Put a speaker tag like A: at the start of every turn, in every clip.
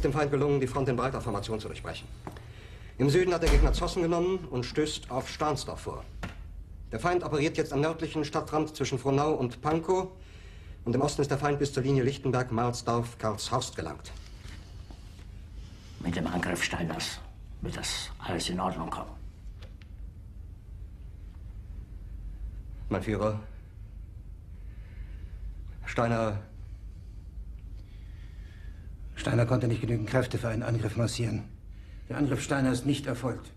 A: Dem Feind gelungen, die Front in breiter Formation zu durchbrechen. Im Süden hat der Gegner Zossen genommen und stößt auf Stahnsdorf vor. Der Feind operiert jetzt am nördlichen Stadtrand zwischen Frohnau und Pankow und im Osten ist der Feind bis zur Linie Lichtenberg-Marsdorf-Karlshorst gelangt.
B: Mit dem Angriff Steiners wird das alles in Ordnung kommen.
A: Mein Führer, Steiner
C: konnte nicht genügend Kräfte für einen Angriff massieren. Der Angriff Steiner ist nicht erfolgt.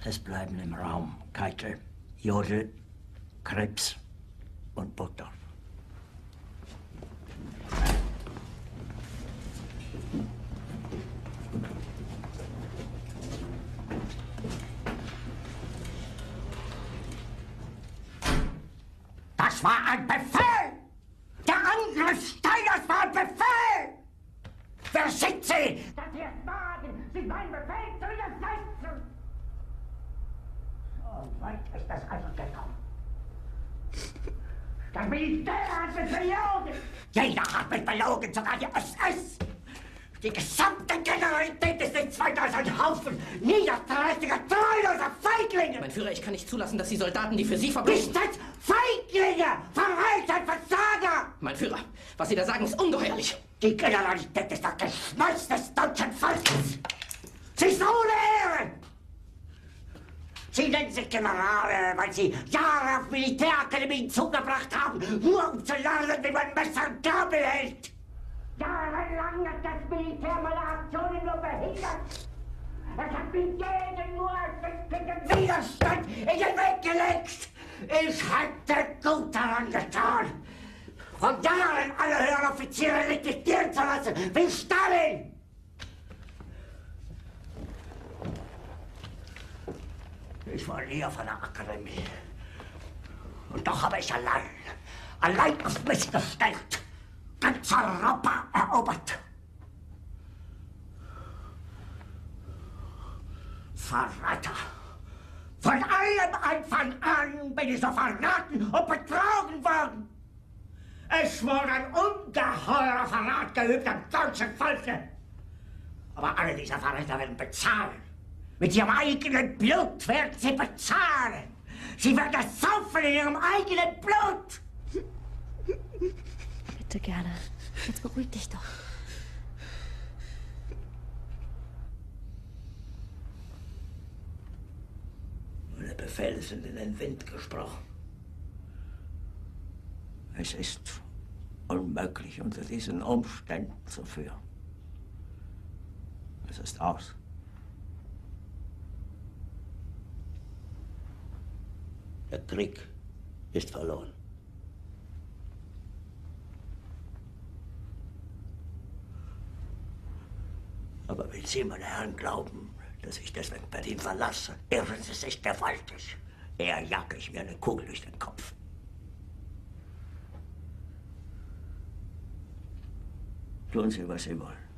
B: Es bleiben im Raum Keitel, Jodl, Krebs und Burgdorf.
D: Das war ein Befehl! Der Angriff Steiners war ein Befehl! Wer sind Sie, dass Sie es wagen, sich meinen Befehl zu widersetzen? So weit ist das also gekommen. Das Militär hat mich belogen! Jeder hat mich belogen, sogar die SS! Die gesamte Generalität ist nichts weiter als ein Haufen niederträchtiger, treuloser Feiglinge!
E: Mein Führer, ich kann nicht zulassen, dass die Soldaten, die für Sie verbringen...
D: Nicht als Feiglinge! Verreiter, Versager!
E: Mein Führer, was Sie da sagen, ist ungeheuerlich!
D: Die Generalität ist das Geschmeiß des deutschen Volkes! Sie ist ohne Ehre! Sie nennen sich Generale, weil Sie Jahre auf Militärakademien zugebracht haben, nur um zu lernen, wie man Messer und Gabel hält! Jahrelang hat das Militär meine Aktionen nur behindert! Es hat mir jeden nur ersichtlichen Widerstand in den Weg gelegt! Ich hätte gut daran getan, von Jahren alle höheren Offiziere liquidieren zu lassen, wie Stalin! Ich war nie auf einer Akademie. Und doch habe ich allein auf mich gestellt, ganz Europa erobert. Verräter! Von allem Anfang an bin ich so verraten und betrogen worden. Es wurde ein ungeheurer Verrat geübt am deutschen Volke. Aber alle diese Verräter werden bezahlen. Mit ihrem eigenen Blut werden sie bezahlen. Sie werden das saufen in ihrem eigenen Blut.
F: Bitte gerne. Jetzt beruhig dich doch.
B: Meine Befehle sind in den Wind gesprochen. Es ist unmöglich, unter diesen Umständen zu führen. Es ist aus. Der Krieg ist verloren. Aber wenn Sie, meine Herren, glauben, dass ich deswegen Berlin verlasse, irren Sie sich gewaltig. Eher jage ich mir eine Kugel durch den Kopf. Tun Sie, was Sie wollen.